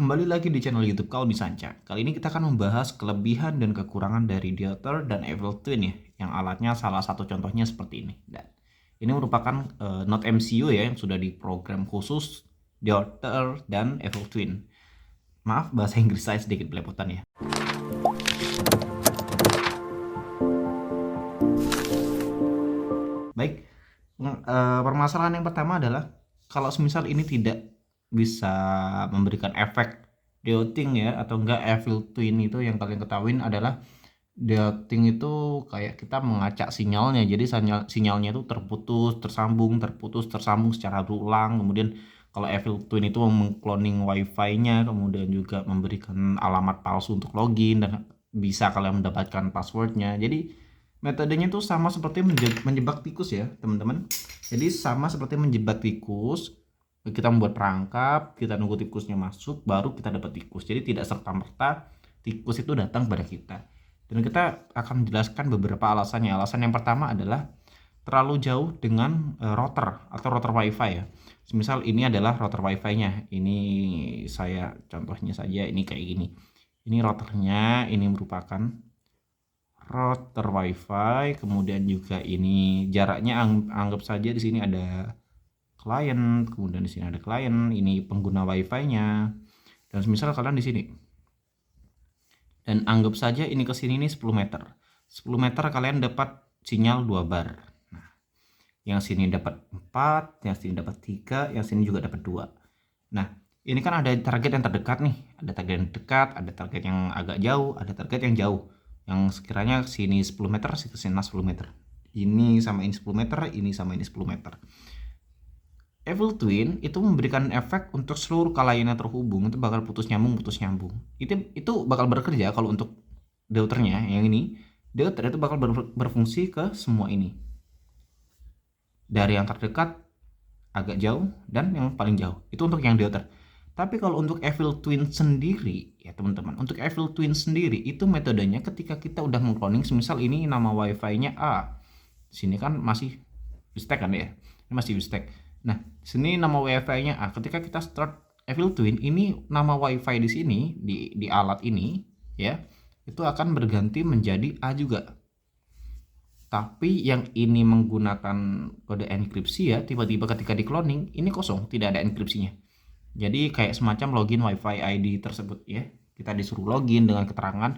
Kembali lagi di channel YouTube Kalbi Sanca. Kali ini kita akan membahas kelebihan dan kekurangan dari Deuter dan Evil Twin ya, yang alatnya salah satu contohnya seperti ini. Dan ini merupakan Node MCU ya, yang sudah diprogram khusus Deuter dan Evil Twin. Maaf bahasa Inggris saya sedikit belepotan ya. Baik, permasalahan yang pertama adalah kalau semisal ini tidak bisa memberikan efek dioting ya, atau enggak Evil Twin itu yang kalian ketahuin adalah dioting itu kayak kita mengacak sinyalnya. Jadi sinyalnya itu terputus tersambung secara berulang. Kemudian kalau Evil Twin itu mengcloning wifi-nya, kemudian juga memberikan alamat palsu untuk login dan bisa kalian mendapatkan passwordnya. Jadi metodenya itu sama seperti menjebak tikus ya teman-teman. Jadi sama seperti menjebak tikus, kita membuat perangkap, kita nunggu tikusnya masuk, baru kita dapat tikus. Jadi tidak serta-merta tikus itu datang pada kita. Dan kita akan menjelaskan beberapa alasannya. Alasan yang pertama adalah terlalu jauh dengan router atau router wifi ya. Misal ini adalah router wifi-nya. Ini saya contohnya saja, ini kayak gini. Ini routernya, ini merupakan router wifi. Kemudian juga ini jaraknya anggap saja di sini ada klien, kemudian di sini ada klien, ini pengguna wifi-nya. Dan misal kalian di sini. Dan anggap saja ini ke sini 10 meter. 10 meter kalian dapat sinyal 2 bar. Nah, yang sini dapat 4, yang sini dapat 3, yang sini juga dapat 2. Nah, ini kan ada target yang terdekat nih. Ada target yang dekat, ada target yang agak jauh, ada target yang jauh. Yang sekiranya sini 10 meter, sini 10 meter. Ini sama ini 10 meter, ini sama ini 10 meter. Evil Twin itu memberikan efek untuk seluruh klien yang terhubung itu bakal putus nyambung. Itu bakal bekerja kalau untuk deuternya yang ini. Deuter itu bakal berfungsi ke semua ini. Dari yang terdekat, agak jauh, dan yang paling jauh. Itu untuk yang deuter. Tapi kalau untuk Evil Twin sendiri, ya teman-teman, untuk Evil Twin sendiri itu metodenya ketika kita udah mengcloning, semisal ini nama wifi-nya A. Sini kan masih Wistek kan ya? Ini masih Wistek. Nah, sini nama wifi-nya A. Ketika kita start Evil Twin, ini nama wifi di sini di alat ini ya, itu akan berganti menjadi A juga. Tapi yang ini menggunakan kode enkripsi ya, tiba-tiba ketika di cloning ini kosong, tidak ada enkripsinya. Jadi kayak semacam login wifi ID tersebut ya. Kita disuruh login dengan keterangan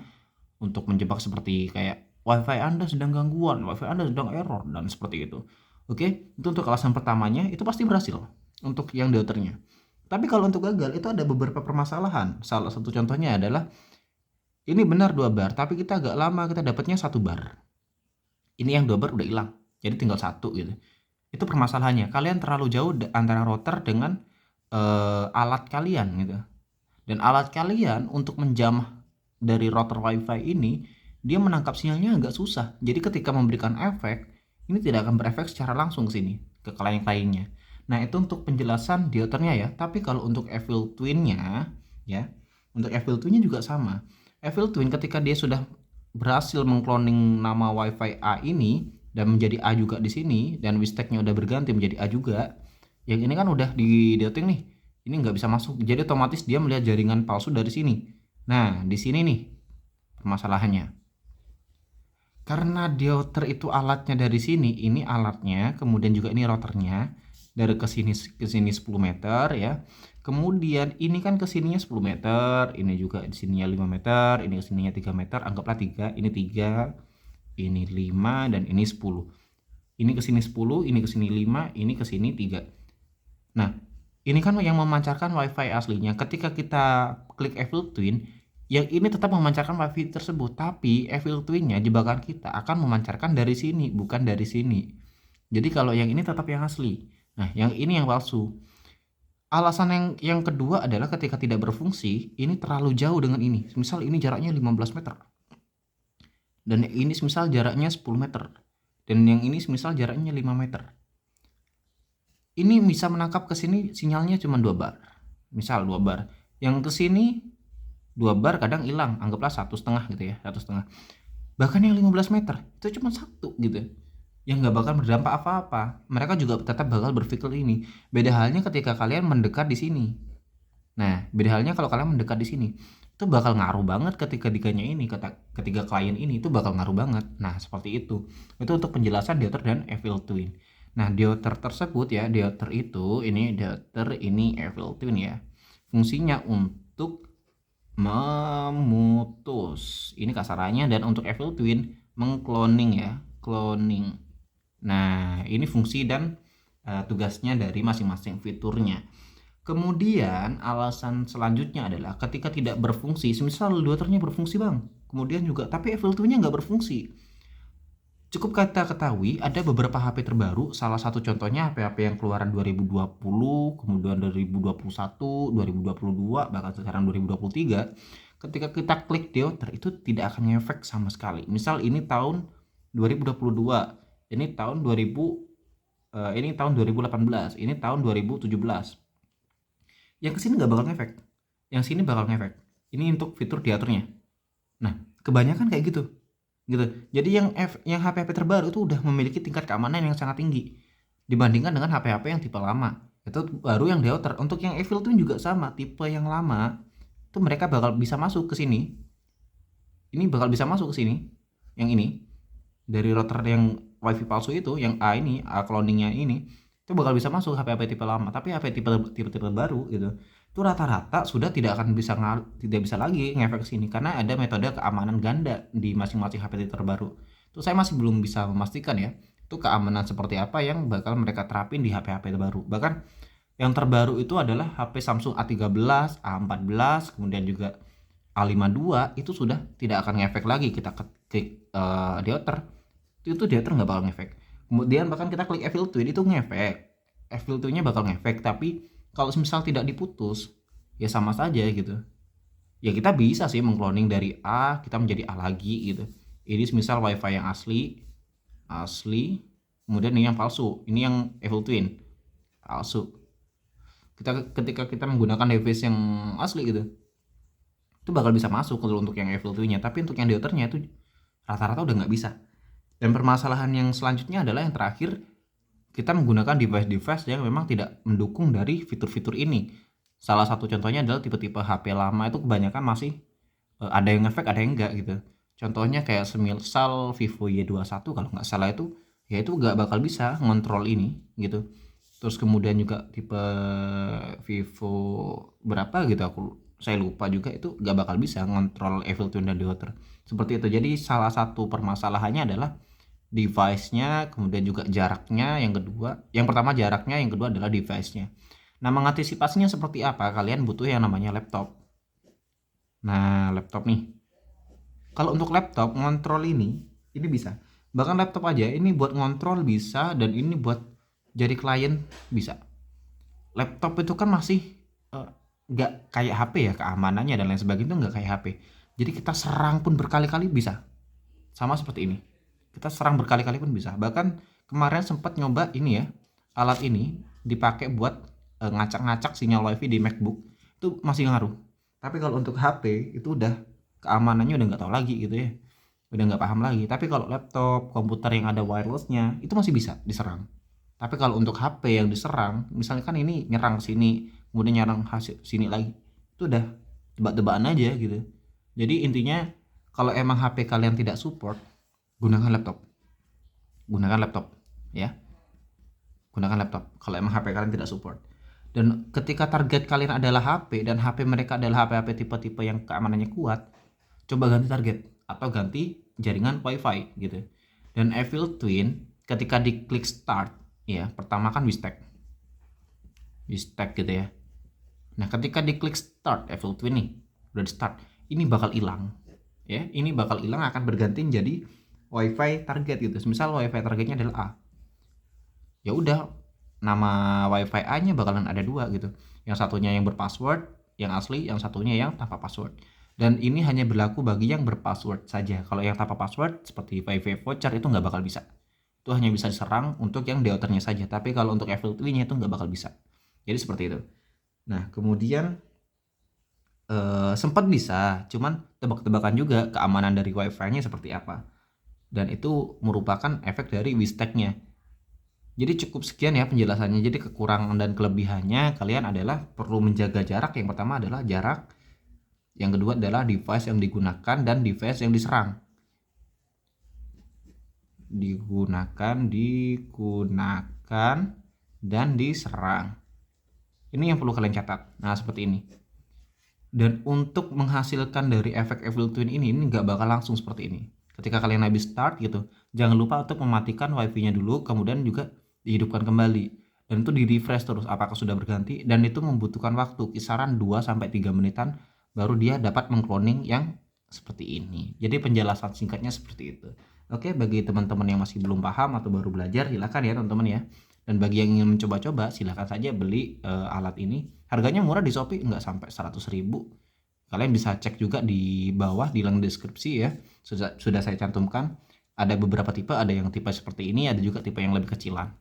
untuk menjebak seperti kayak wifi Anda sedang gangguan, wifi Anda sedang error, dan seperti itu. Oke, itu untuk alasan pertamanya, itu pasti berhasil untuk yang deuternya. Tapi kalau untuk gagal itu ada beberapa permasalahan. Salah satu contohnya adalah ini benar 2 bar, tapi kita agak lama kita dapatnya 1 bar. Ini yang 2 bar udah hilang, jadi tinggal 1 gitu. Itu permasalahannya. Kalian terlalu jauh antara router dengan alat kalian gitu. Dan alat kalian untuk menjamah dari router wifi ini, dia menangkap sinyalnya agak susah. Jadi ketika memberikan efek, ini tidak akan berefek secara langsung ke sini, ke klien-kliennya. Nah, itu untuk penjelasan deuternya ya. Tapi kalau untuk Evil Twin-nya ya, untuk Evil Twin-nya juga sama. Evil Twin ketika dia sudah berhasil mengcloning nama wifi A ini dan menjadi A juga di sini, dan Wistek-nya udah berganti menjadi A juga. Yang ini kan udah di deuting nih. Ini nggak bisa masuk. Jadi otomatis dia melihat jaringan palsu dari sini. Nah, di sini nih permasalahannya. Karena deuter itu alatnya dari sini, ini alatnya, kemudian juga ini routernya dari ke sini 10 meter ya. Kemudian ini kan ke sininya 10 meter, ini juga di sininya 5 meter, ini ke sininya 3 meter, anggaplah 3, ini 3, ini 5, dan ini 10. Ini ke sini 10, ini ke sini 5, ini ke sini 3. Nah, ini kan yang memancarkan wifi aslinya. Ketika kita klik Evil Twin, yang ini tetap memancarkan wifi tersebut, tapi Evil Twin-nya jebakan kita akan memancarkan dari sini, bukan dari sini. Jadi kalau yang ini tetap yang asli. Nah, yang ini yang palsu. Alasan yang kedua adalah ketika tidak berfungsi, ini terlalu jauh dengan ini. Misal ini jaraknya 15 meter. Dan ini misal jaraknya 10 meter. Dan yang ini misal jaraknya 5 meter. Ini bisa menangkap ke sini sinyalnya cuma 2 bar. Misal 2 bar. Yang ke sini 2 bar kadang hilang, anggaplah 1,5 gitu ya, 1,5. Bahkan yang 15 meter itu cuma 1 gitu, yang nggak bakal berdampak apa-apa. Mereka juga tetap bakal berpikir ini. Beda halnya ketika kalian mendekat di sini. Nah, beda halnya kalau kalian mendekat di sini, itu bakal ngaruh banget ketika diganya ini, ketiga klien ini itu bakal ngaruh banget. Nah, seperti itu. Itu untuk penjelasan Deuter dan Evil Twin. Nah, Deuter tersebut ya, Deuter itu, ini Deuter, ini Evil Twin ya. Fungsinya untuk memutus, ini kasarannya, dan untuk Evil Twin mengcloning ya, cloning. Nah, ini fungsi dan tugasnya dari masing-masing fiturnya. Kemudian alasan selanjutnya adalah ketika tidak berfungsi, semisal Deuternya berfungsi bang, kemudian juga tapi Evil Twin-nya nggak berfungsi. Cukup kita ketahui ada beberapa HP terbaru, salah satu contohnya HP-HP yang keluaran 2020, kemudian 2021, 2022, bahkan sekarang 2023. Ketika kita klik Deuter itu tidak akan ngefek sama sekali. Misal ini tahun 2022, ini tahun 2018, ini tahun 2017. Yang kesini nggak bakal ngefek, yang sini bakal ngefek. Ini untuk fitur diaturnya. Nah, kebanyakan kayak gitu. Jadi yang HP-HP terbaru itu udah memiliki tingkat keamanan yang sangat tinggi dibandingkan dengan HP-HP yang tipe lama. Itu baru yang Deuter. Untuk yang Evil Twin juga sama, tipe yang lama itu mereka bakal bisa masuk ke sini. Ini bakal bisa masuk ke sini. Yang ini dari router yang WiFi palsu itu, yang A ini, A cloningnya ini, itu bakal bisa masuk HP-HP tipe lama. Tapi HP tipe baru gitu, itu rata-rata sudah tidak akan bisa tidak bisa lagi ngefek ke sini karena ada metode keamanan ganda di masing-masing HP terbaru. Itu saya masih belum bisa memastikan ya, itu keamanan seperti apa yang bakal mereka terapin di HP-HP terbaru. Bahkan yang terbaru itu adalah HP Samsung A13, A14, kemudian juga A52 itu sudah tidak akan ngefek lagi kita klik Deuter. Itu Deuter nggak bakal ngefek. Kemudian bahkan kita klik Evil Twin itu ngefek. Evil Twin-nya bakal ngefek, tapi kalau misal tidak diputus ya sama saja gitu. Ya kita bisa sih mengcloning dari A kita menjadi A lagi gitu. Ini misal WiFi yang asli, kemudian ini yang palsu, ini yang Evil Twin, palsu. Ketika kita menggunakan device yang asli gitu, itu bakal bisa masuk kalau untuk yang Evil Twin-nya, tapi untuk yang Deuter-nya itu rata-rata udah nggak bisa. Dan permasalahan yang selanjutnya adalah yang terakhir, kita menggunakan device-device yang memang tidak mendukung dari fitur-fitur ini. Salah satu contohnya adalah tipe-tipe HP lama itu kebanyakan masih ada yang ngefek, ada yang enggak gitu. Contohnya kayak semisal Vivo Y21 kalau nggak salah itu, ya itu nggak bakal bisa ngontrol ini gitu. Terus kemudian juga tipe Vivo berapa gitu, saya lupa juga, itu nggak bakal bisa ngontrol Evil Twin dan Deuter. Seperti itu. Jadi salah satu permasalahannya adalah device-nya, kemudian juga jaraknya, yang pertama jaraknya, yang kedua adalah device-nya. Nah, mengantisipasinya seperti apa? Kalian butuh yang namanya laptop. Nah, laptop nih. Kalau untuk laptop ngontrol ini bisa. Bahkan laptop aja ini buat ngontrol bisa, dan ini buat jadi klien bisa. Laptop itu kan masih nggak kayak HP ya, keamanannya dan lain sebagainya itu nggak kayak HP. Jadi kita serang pun berkali-kali bisa. Sama seperti ini. Kita serang berkali-kali pun bisa. Bahkan kemarin sempat nyoba ini ya, alat ini dipakai buat ngacak-ngacak sinyal wifi di MacBook, itu masih ngaruh. Tapi kalau untuk HP itu udah keamanannya udah nggak tahu lagi gitu ya, udah nggak paham lagi. Tapi kalau laptop, komputer yang ada wirelessnya itu masih bisa diserang. Tapi kalau untuk HP yang diserang, misalnya kan ini nyerang sini, kemudian nyerang hasil sini lagi, itu udah tebak-tebakan aja gitu. Jadi intinya kalau emang HP kalian tidak support, gunakan laptop ya, gunakan laptop kalau emang HP kalian tidak support. Dan ketika target kalian adalah HP dan HP mereka adalah HP-HP tipe-tipe yang keamanannya kuat, coba ganti target atau ganti jaringan WiFi gitu. Dan Evil Twin ketika diklik start ya, pertama kan Wistek gitu ya. Nah, ketika diklik start Evil Twin nih, udah di start, ini bakal hilang ya, ini bakal hilang, akan berganti jadi WiFi target gitu. Misal WiFi targetnya adalah A, ya udah nama WiFi A-nya bakalan ada dua gitu. Yang satunya yang berpassword, yang asli, yang satunya yang tanpa password. Dan ini hanya berlaku bagi yang berpassword saja. Kalau yang tanpa password seperti WiFi voucher itu nggak bakal bisa. Itu hanya bisa diserang untuk yang Deuternya saja. Tapi kalau untuk Evil Twin-nya itu nggak bakal bisa. Jadi seperti itu. Nah, kemudian sempat bisa, cuman tebak-tebakan juga keamanan dari WiFi-nya seperti apa. Dan itu merupakan efek dari Wistek-nya. Jadi cukup sekian ya penjelasannya. Jadi kekurangan dan kelebihannya kalian adalah perlu menjaga jarak. Yang pertama adalah jarak, yang kedua adalah device yang digunakan dan device yang diserang. Digunakan dan diserang. Ini yang perlu kalian catat. Nah, seperti ini. Dan untuk menghasilkan dari efek Evil Twin ini nggak bakal langsung seperti ini. Ketika kalian habis start gitu, jangan lupa untuk mematikan wifi-nya dulu, kemudian juga dihidupkan kembali. Dan itu di refresh terus apakah sudah berganti, dan itu membutuhkan waktu kisaran 2-3 menitan baru dia dapat mengcloning yang seperti ini. Jadi penjelasan singkatnya seperti itu. Oke, bagi teman-teman yang masih belum paham atau baru belajar, silakan ya teman-teman ya. Dan bagi yang ingin mencoba-coba, silakan saja beli alat ini. Harganya murah di Shopee, nggak sampai 100.000. Kalian bisa cek juga di bawah di link deskripsi ya. Sudah saya cantumkan. Ada beberapa tipe, ada yang tipe seperti ini, ada juga tipe yang lebih kecilan.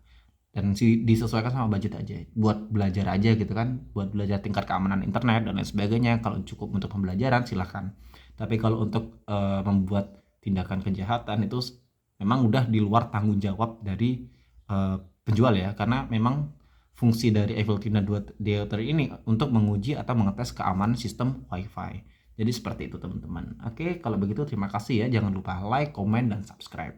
Dan disesuaikan sama budget aja. Buat belajar aja gitu kan. Buat belajar tingkat keamanan internet dan lain sebagainya. Kalau cukup untuk pembelajaran silahkan. Tapi kalau untuk membuat tindakan kejahatan itu memang udah di luar tanggung jawab dari penjual ya, karena memang fungsi dari Evil Twin Deuter ini untuk menguji atau mengetes keamanan sistem WiFi. Jadi seperti itu teman-teman. Oke, kalau begitu terima kasih ya. Jangan lupa like, komen, dan subscribe.